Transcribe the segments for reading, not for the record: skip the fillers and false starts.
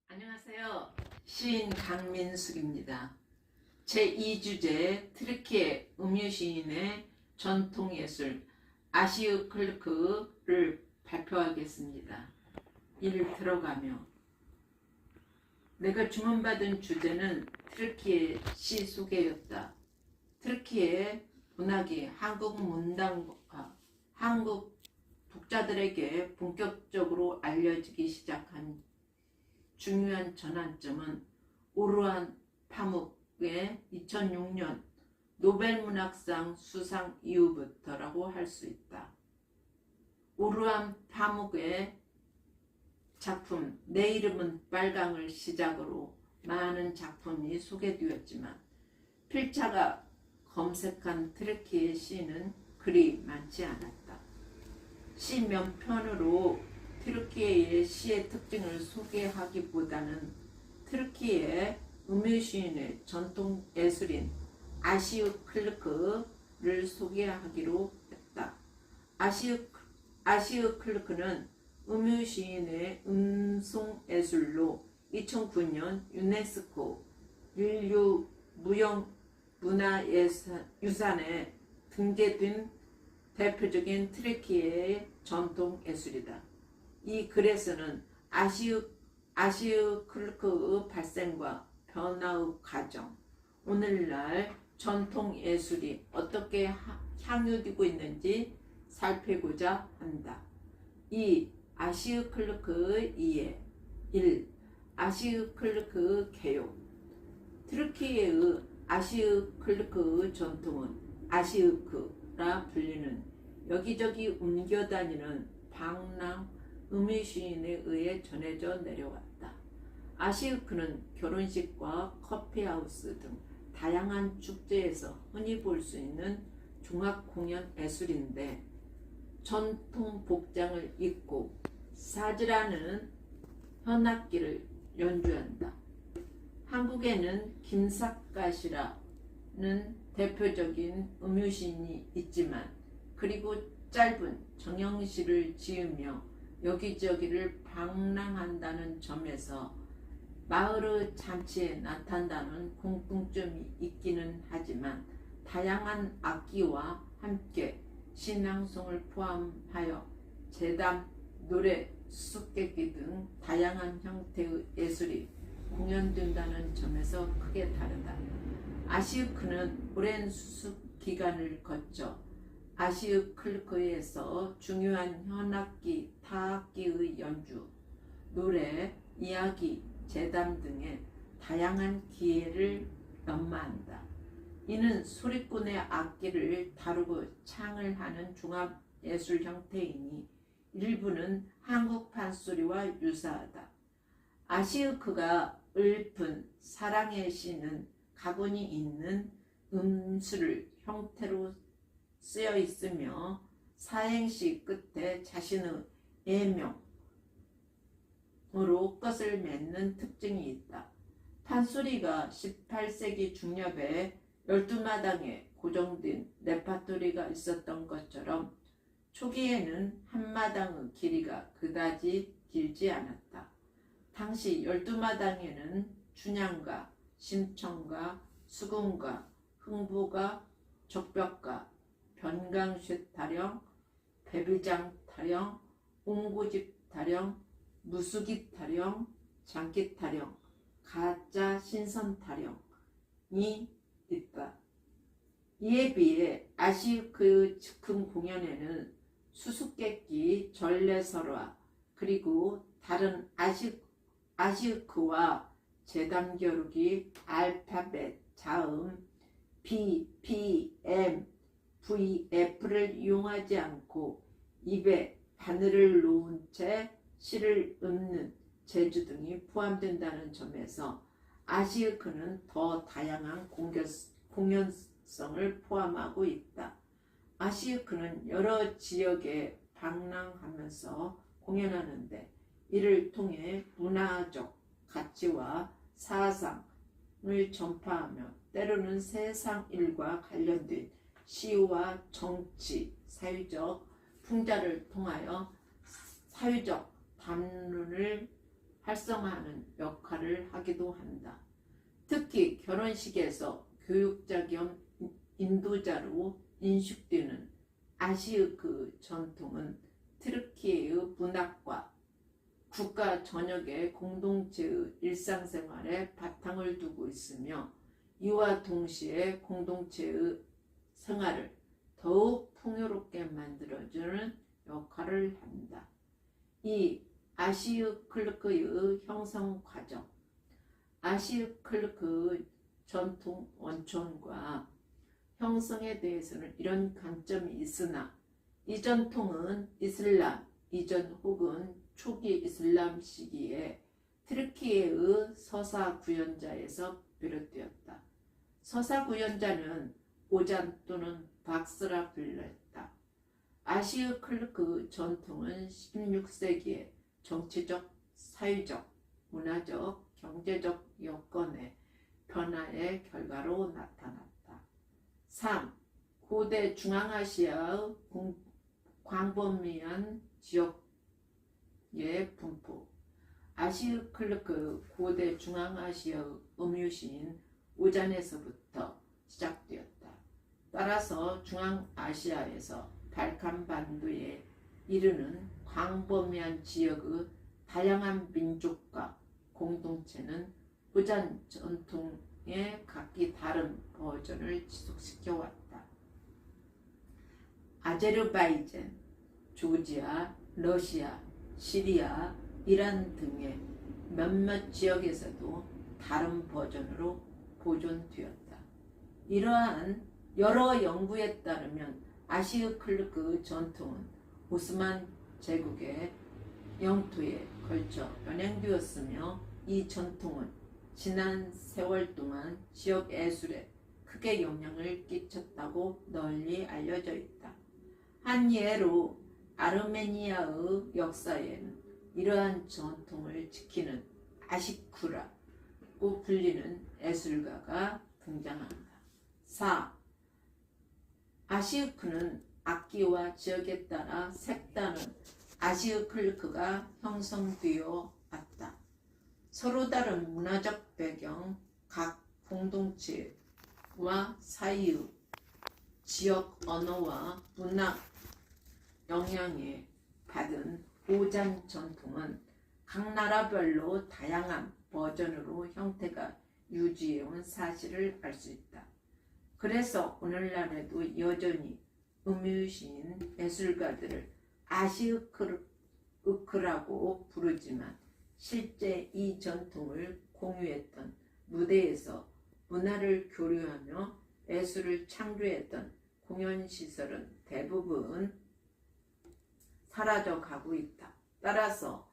안녕하세요. 시인 강민숙입니다. 제2주제 트르키예 음유시인의 전통예술 아시우 클르크를 발표하겠습니다. 1. 들어가며 내가 주문받은 주제는 트르키예 시 소개였다. 트르키예 문학이 한국 문단과 한국 독자들에게 본격적으로 알려지기 시작한 중요한 전환점은 오르한 파묵의 2006년 노벨문학상 수상 이후부터라고 할 수 있다. 오르한 파묵의 작품 내 이름은 빨강을 시작으로 많은 작품이 소개되었지만 필자가 검색한 트르키예 시는 그리 많지 않았다. 시 몇 편으로 트르키예의 시의 특징을 소개하기보다는 트르키예 음유시인의 전통 예술인 아시우 클르크를 소개하기로 했다. 아시우 클르크는 음유시인의 음송예술로 2009년 유네스코 인류 무형문화유산에 등재된 대표적인 트르키예의 전통 예술이다. 이 글에서는 아시우 클르크의 발생과 변화의 과정, 오늘날 전통 예술이 어떻게 향유되고 있는지 살피고자 한다. 2. 아시우 클르크의 이해. 1. 아시우 클르크의 개요. 트르키예의 아시우 클르크의 전통은 아시우크라 불리는 여기저기 옮겨다니는 방랑 음유시인에 의해 전해져 내려왔다. 아시우크는 결혼식과 커피하우스 등 다양한 축제에서 흔히 볼 수 있는 종합공연 예술인데 전통 복장을 입고 사즈라는 현악기를 연주한다. 한국에는 김삿갓이라는 대표적인 음유시인이 있지만 그리고 짧은 정형시를 지으며 여기저기를 방랑한다는 점에서 마을의 잔치에 나타난다는 공통점이 있기는 하지만 다양한 악기와 함께 신앙송을 포함하여 제담, 노래, 수수께끼 등 다양한 형태의 예술이 공연된다는 점에서 크게 다르다. 아시우크는 오랜 수습 기간을 거쳐 아시우 클르크에서 중요한 현악기, 타악기의 연주, 노래, 이야기, 제담 등의 다양한 기회를 연마한다. 이는 소리꾼의 악기를 다루고 창을 하는 종합예술 형태이니 일부는 한국 판소리와 유사하다. 아시우크가 읊은 사랑의 시는 가군이 있는 음수를 형태로 쓰여 있으며 사행시 끝에 자신의 예명으로 끝을 맺는 특징이 있다. 판소리가 18세기 중엽에 12마당에 고정된 레파토리가 있었던 것처럼 초기에는 한 마당의 길이가 그다지 길지 않았다. 당시 12마당에는 춘향가, 심청가, 수궁가, 흥부가, 적벽가, 변강쇳 타령, 배비장 타령, 옹고집 타령, 무수기 타령, 장기 타령, 가짜 신선 타령이 있다. 이에 비해 아시우크의 즉흥 공연에는 수수께끼, 전래설화 그리고 다른 아시우크와 제담 겨루기, 알파벳, 자음, B, P, M, V, F를 이용하지 않고 입에 바늘을 놓은 채 시를 읊는 재주 등이 포함된다는 점에서 아시우크는 더 다양한 공연성을 포함하고 있다. 아시우크는 여러 지역에 방랑하면서 공연하는데 이를 통해 문화적 가치와 사상을 전파하며 때로는 세상 일과 관련된 시와 정치, 사회적 풍자를 통하여 사회적 담론을 활성화하는 역할을 하기도 한다. 특히 결혼식에서 교육자 겸 인도자로 인식되는 아시크 전통은 트르키예의 문학과 국가 전역의 공동체의 일상생활에 바탕을 두고 있으며 이와 동시에 공동체의 생활을 더욱 풍요롭게 만들어주는 역할을 한다. 이 아시클르크의 형성 과정. 아시클르크 전통 원천과 형성에 대해서는 이런 관점이 있으나 이 전통은 이슬람 이전 혹은 초기 이슬람 시기에 트르키예의 서사 구현자에서 비롯되었다. 서사 구현자는 오잔 또는 박스라 불렸다. 아시클르크 전통은 16세기에 정치적, 사회적, 문화적, 경제적 여건의 변화의 결과로 나타났다. 3. 고대 중앙아시아의 광범위한 지역의 분포. 아시클르크 고대 중앙아시아의 음유시인 오잔에서부터 시작되었다. 따라서 중앙아시아에서 발칸반도에 이르는 광범위한 지역의 다양한 민족과 공동체는 오잔 전통의 각기 다른 버전을 지속시켜 왔다. 아제르바이잔, 조지아, 러시아, 시리아, 이란 등의 몇몇 지역에서도 다른 버전으로 보존되었다. 이러한 여러 연구에 따르면 아시클르크 전통은 오스만 제국의 영토에 걸쳐 연행되었으며 이 전통은 지난 세월 동안 지역 예술에 크게 영향을 끼쳤다고 널리 알려져 있다. 한 예로 아르메니아의 역사에는 이러한 전통을 지키는 아시쿠라고 불리는 예술가가 등장한다. 4. 아시크는 악기와 지역에 따라 색다른 아시클르크가 형성되어 왔다. 서로 다른 문화적 배경, 각 공동체와 사이의 지역 언어와 문화 영향에 받은 오잔 전통은 각 나라별로 다양한 버전으로 형태가 유지해온 사실을 알 수 있다. 그래서 오늘날에도 여전히 음유시인 예술가들을 아시크라고 부르지만 실제 이 전통을 공유했던 무대에서 문화를 교류하며 예술을 창조했던 공연시설은 대부분 사라져가고 있다. 따라서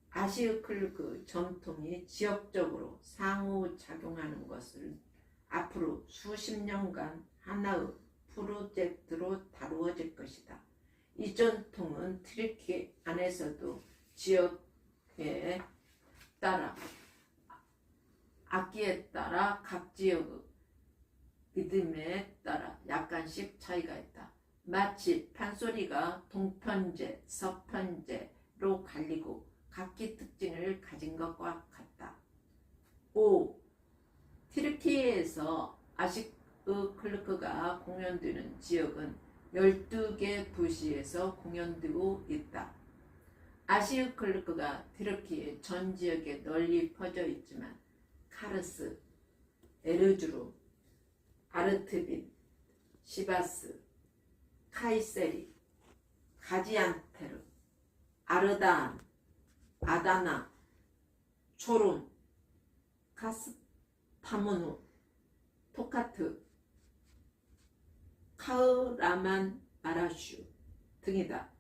아시클르크 전통이 지역적으로 상호작용하는 것을 앞으로 수십 년간 하나의 프로젝트로 다루어질 것이다. 이 전통은 트르키 안에서도 지역에 따라 악기에 따라 각 지역의 리듬에 따라 약간씩 차이가 있다. 마치 판소리가 동편제, 서편제로 갈리고 각기 특징을 가진 것과 같다. 5. 트르키에서 아시클르크가 공연되는 지역은 12개 도시에서 공연되고 있다. 아시클르크가 트르키의 전 지역에 널리 퍼져 있지만 카르스, 에르주름, 아르트빈, 시바스, 카이세리, 가지안테르, 아르단, 아다나, 초론, 카스타모누, 토카트, 카흐라만 마라슈 등이다.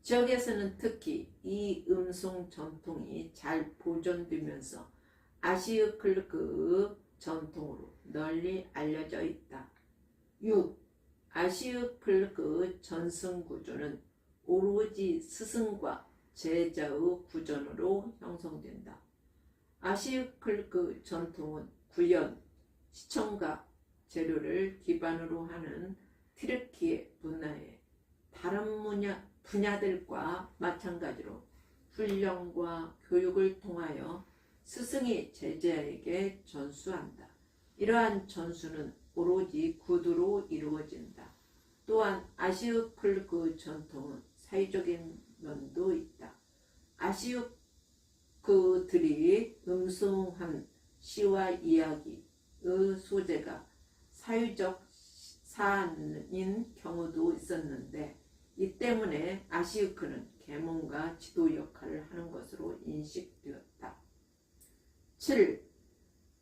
지역에서는 특히 이 음송 전통이 잘 보존되면서 아시클르크 전통으로 널리 알려져 있다. 6. 아시클르크 전승 구조는 오로지 스승과 제자의 구전으로 형성된다. 아시클르크 전통은 구연, 시청각 재료를 기반으로 하는 트르키의 문화의 다른 분야들과 마찬가지로 훈련과 교육을 통하여 스승이 제자에게 전수한다. 이러한 전수는 오로지 구두로 이루어진다. 또한 아시우클 전통은 사회적인 면도 있다. 아시우크들이 음성한 시와 이야기의 소재가 사회적 사안인 경우도 있었는데, 이 때문에 아시우크는 계몽과 지도 역할을 하는 것으로 인식되었다. 7.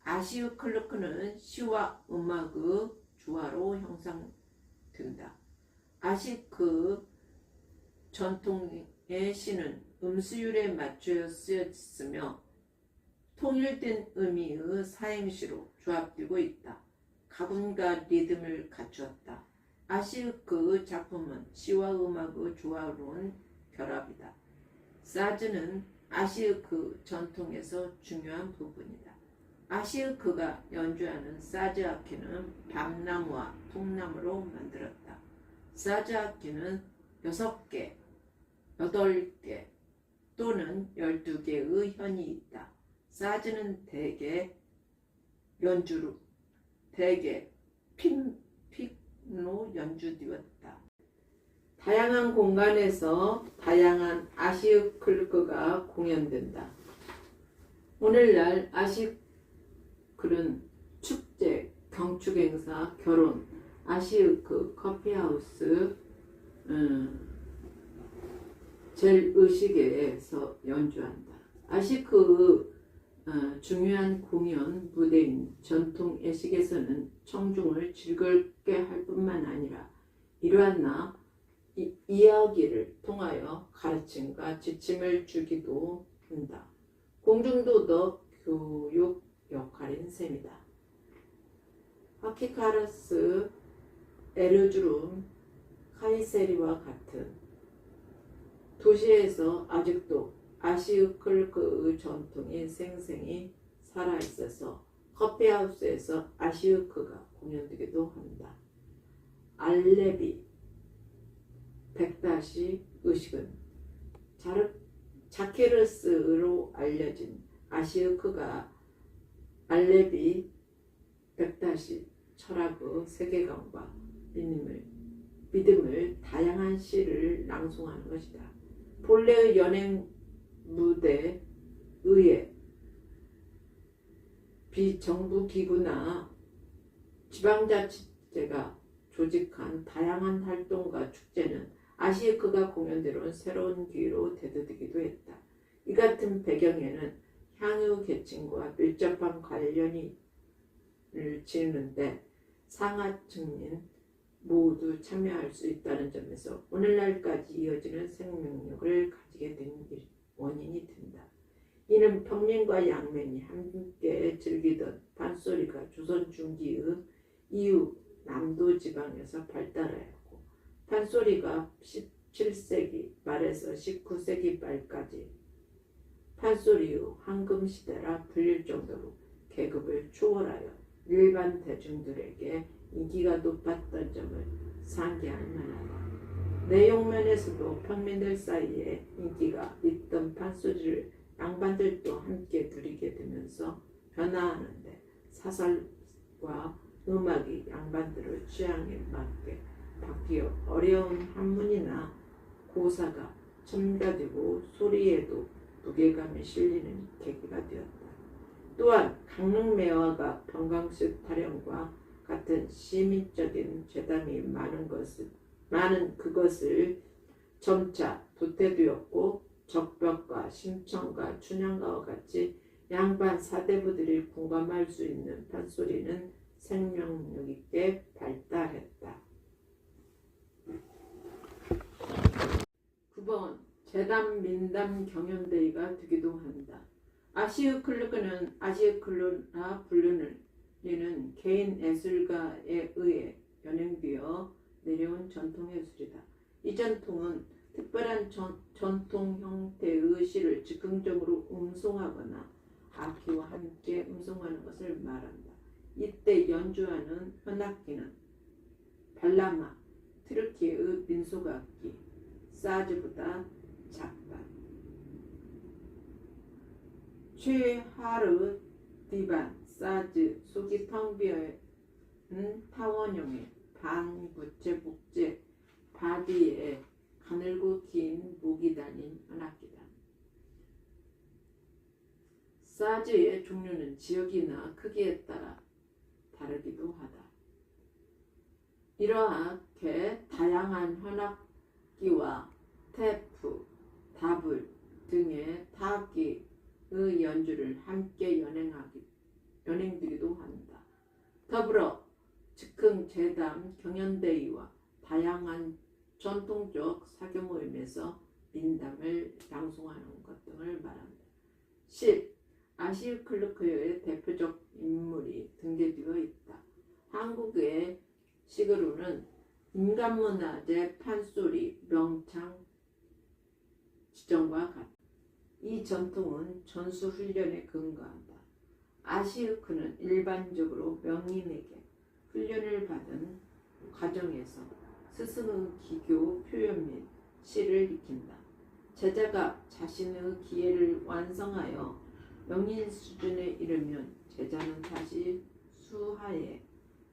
아시우클르크는 시와 음악의 조화로 형성된다. 아시크 전통의 시는 음수율에 맞춰 쓰여졌으며 통일된 의미의 사행시로 조합되고 있다. 가군과 리듬을 갖추었다. 아시크 작품은 시와 음악의 조화로운 결합이다. 사즈는 아시크 전통에서 중요한 부분이다. 아시크가 연주하는 사즈 악기는 밤나무와 통나무로 만들었다. 사즈 악기는 6개, 8개 또는 12개의 현이 있다. 사즈는 대개 픽로 연주되었다. 다양한 공간에서 다양한 아시우클르크가 공연된다. 오늘날 아시우클은 축제, 경축행사, 결혼, 아시우크, 커피하우스, 젤의식에서 연주한다. 아시크의 중요한 공연 무대인 전통 예식에서는 청중을 즐겁게 할 뿐만 아니라 이러한 이야기를 통하여 가르침과 지침을 주기도 한다. 공중도덕 교육 역할인 셈이다. 하키카라스, 에르주름, 카이세리와 같은 도시에서 아직도 아시우클르크의 전통이 생생히 살아있어서 커피하우스에서 아시우크가 공연되기도 한다. 알레비, 백다시 의식은 자키르스로 알려진 아시우크가 알레비, 백다시 철학의 세계관과 믿음을 다양한 시를 낭송하는 것이다. 본래의 연행 무대에 의해 비정부 기구나 지방자치제가 조직한 다양한 활동과 축제는 아시우크가 공연대로는 새로운 기회로 대두되기도 했다. 이 같은 배경에는 향유 계층과 밀접한 관련이 지는데 상하층민 모두 참여할 수 있다는 점에서 오늘날까지 이어지는 생명력을 가지게 된 원인이 된다. 이는 평민과 양면이 함께 즐기던 판소리가 조선 중기의 이후 남도 지방에서 발달하였고, 판소리가 17세기 말에서 19세기 말까지 판소리의 황금시대라 불릴 정도로 계급을 초월하여 일반 대중들에게 인기가 높았던 점을 상기할 만하다. 내용면에서도 평민들 사이에 인기가 있던 판소리를 양반들도 함께 누리게 되면서 변화하는데 사설과 음악이 양반들의 취향에 맞게 바뀌어 어려운 한문이나 고사가 첨가되고 소리에도 무게감이 실리는 계기가 되었다. 또한 강릉매화가 병강식 타령과 같은 시민적인 죄담이 많은 그것을 점차 도태되었고, 적벽과 심청과 춘향가와 같이 양반 사대부들이 공감할 수 있는 판소리는 생명력 있게 발달했다. 9번 재담 민담 경연대회가 되기도 한다. 아시우클르크는 아시우클르라 부르는 개인 예술가에 의해 연행되어 내려온 전통 예술이다. 이 전통은 특별한 전통 형태의 시를 즉흥적으로 음송하거나 악기와 함께 음송하는 것을 말한다. 이때 연주하는 현악기는 발라마, 트르키의 민속악기, 사즈보다 작다. 최하르 디반 사즈 속이 텅 비어있는 타원형의 반부채 복제 바디에 가늘고 긴 목이 달린 현악기다. 사즈의 종류는 지역이나 크기에 따라 다르기도 하다. 이러하게 다양한 현악기와 테프, 다불 등의 타악기의 연주를 함께 연행되기도 한다. 더불어 즉흥 재담 경연대회와 다양한 전통적 사교 모임에서 민담을 양송하는 것 등을 말한다. 10. 아시우 클르크의 대표적 인물이 등재되어 있다. 한국의 식으로는 인간문화재 판소리 명창 지정과 같다. 이 전통은 전수훈련에 근거한다. 아시우크는 일반적으로 명인에게 훈련을 받은 과정에서 스승의 기교 표현 및 시를 익힌다. 제자가 자신의 기회를 완성하여 명인 수준에 이르면 제자는 다시 수하에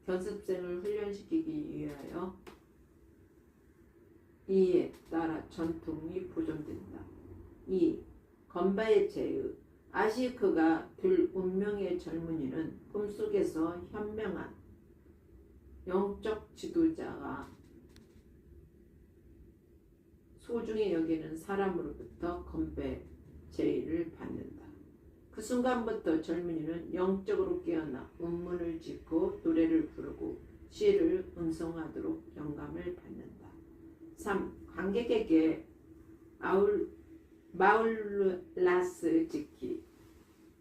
견습생을 훈련시키기 위하여 이에 따라 전통이 보존된다. 2. 건바의 제의 아시크가 될 운명의 젊은이는 꿈속에서 현명한 영적 지도자가 소중히 여기는 사람으로부터 건배 제의를 받는다. 그 순간부터 젊은이는 영적으로 깨어나 운문을 짓고 노래를 부르고 시를 음성하도록 영감을 받는다. 3. 관객에게 마울라스 지키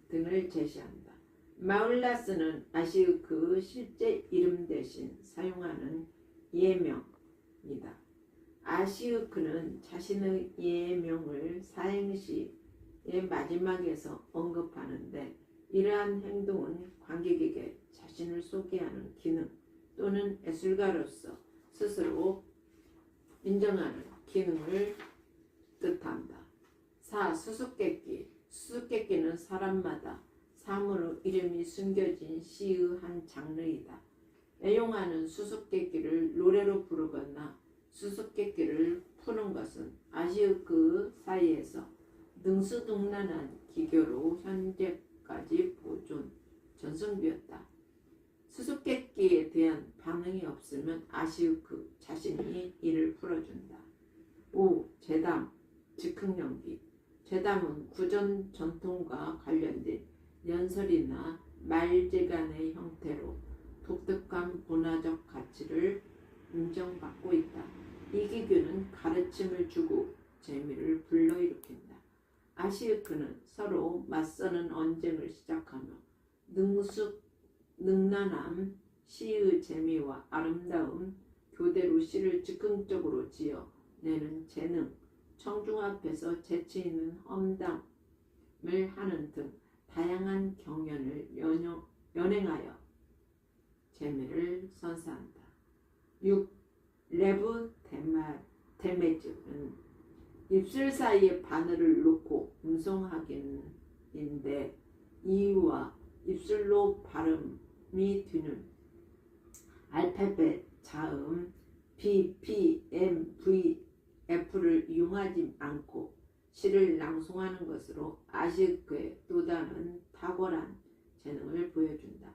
등을 제시한다. 마울라스는 아시우크 실제 이름 대신 사용하는 예명이다. 아시우크는 자신의 예명을 사행시의 마지막에서 언급하는데 이러한 행동은 관객에게 자신을 소개하는 기능 또는 예술가로서 스스로 인정하는 기능을 뜻한다. 4. 수수께끼 수수께끼는 사람마다 사물의 이름이 숨겨진 시의 한 장르이다. 애용하는 수수께끼를 노래로 부르거나 수수께끼를 푸는 것은 아시우크 사이에서 능수능란한 기교로 현재까지 전승되었다. 수수께끼에 대한 반응이 없으면 아시우크 자신이 이를 풀어준다. 5. 재담, 즉흥연기 재담은 구전 전통과 관련된 연설이나 말재간의 형태로 독특한 문화적 가치를 인정받고 있다. 이 기교는 가르침을 주고 재미를 불러일으킨다. 아시우크는 서로 맞서는 언쟁을 시작하며 능란함, 시의 재미와 아름다움, 교대로 시를 즉흥적으로 지어내는 재능, 청중 앞에서 재치 있는 험담을 하는 등 다양한 경연을 연행하여 재미를 선사한다. 6. 레브 데메즈는 입술 사이에 바늘을 놓고 음성하기인데 이와 입술로 발음이 되는 알파벳 자음 B, P, M, V, F를 이용하지 않고 시를 낭송하는 것으로 아시우크의 또 다른 탁월한 재능을 보여준다.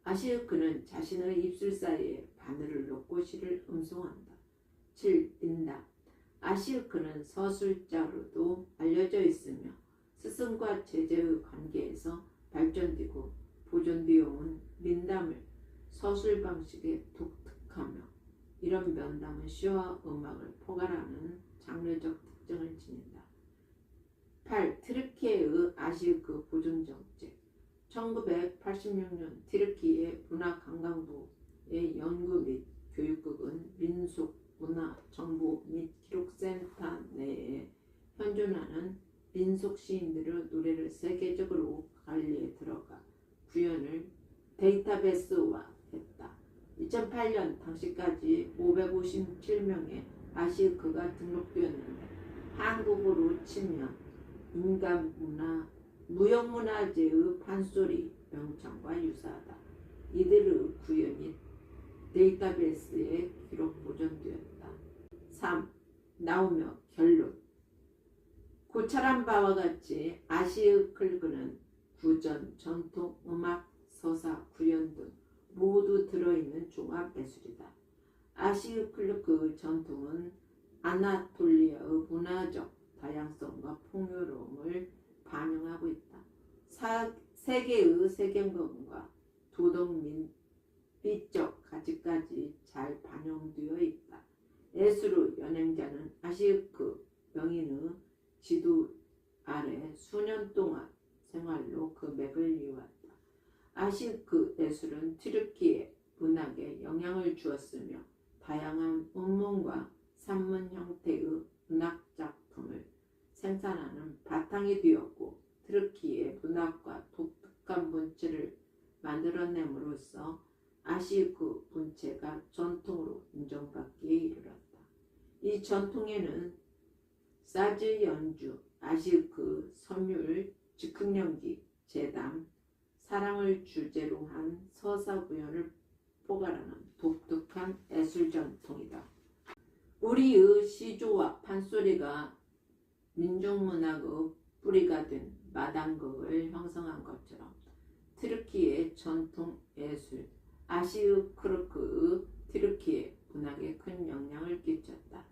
아시우크는 자신의 입술 사이에 바늘을 놓고 시를 음성한다. 7. 민담 아시우크는 서술자로도 알려져 있으며 스승과 제자의 관계에서 발전되고 보존되어 온 민담을 서술 방식에 독특하며 이런 면담은 시와 음악을 포괄하는 장르적 특징을 지닌다. 8. 트르키예의 아시우크 보존 정책 1986년 트르키의 문화관광부의 연구 및 교육국은 민속, 문화, 정보 및 기록센터 내에 현존하는 민속 시인들의 노래를 세계적으로 관리에 들어가 구현을 데이터베이스화했다. 2008년 당시까지 557명의 아시우크가 등록되었는데 한국으로 치면 인간 문화 무형문화재의 판소리 명창과 유사하다. 이들의 구현이 데이터베이스에 기록 보존되었다. 3. 나오며 결론. 고찰한 바와 같이 아시클르크는 구전, 전통, 음악, 서사, 구연 등 모두 들어있는 종합예술이다. 아시클르크 전통은 아나톨리아의 문화적 다양성과 풍요로움을 반영하고 있다. 세계의 세계관과 도덕 및 미적 가치까지 잘 반영되어 있다. 예술의 연행자는 아시크 명인의 지도 아래 수년 동안 생활로 그 맥을 이어왔다. 아시크 예술은 튀르키예 문학에 영향을 주었으며 다양한 문문과 산문 형태의 문학 작품을 생산하는 바탕이 되었고 튀르키예 문학과 독특한 문체를 만들어냄으로써 아시크 문체가 전통으로 인정받기에 이르렀다. 이 전통에는 사즈 연주, 아시크 선율, 즉흥연기, 재담, 사랑을 주제로 한 서사 구현을 포괄하는 독특한 예술 전통이다. 우리의 시조와 판소리가 민중문학의 뿌리가 된 마당극을 형성한 것처럼 튀르키예 전통 예술 아시크르크의 튀르키예 문학에 큰 영향을 끼쳤다.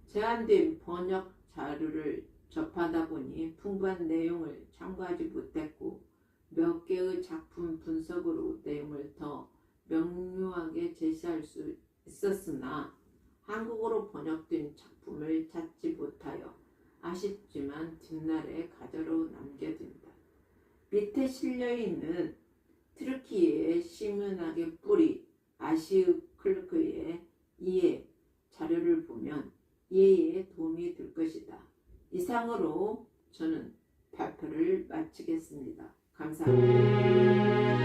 제한된 번역 자료를 접하다 보니 풍부한 내용을 참고하지 못했고 몇 개의 작품 분석으로 내용을 더 명료하게 제시할 수 있었으나 한국어로 번역된 작품을 찾지 못하여 아쉽지만 뒷날에 가저로 남겨둔다. 밑에 실려있는 튀르키예의 시문학의 뿌리 아시클르크의 이해 자료를 보면 이해에 도움이 될 것이다. 이상으로 저는 발표를 마치겠습니다. 감사합니다.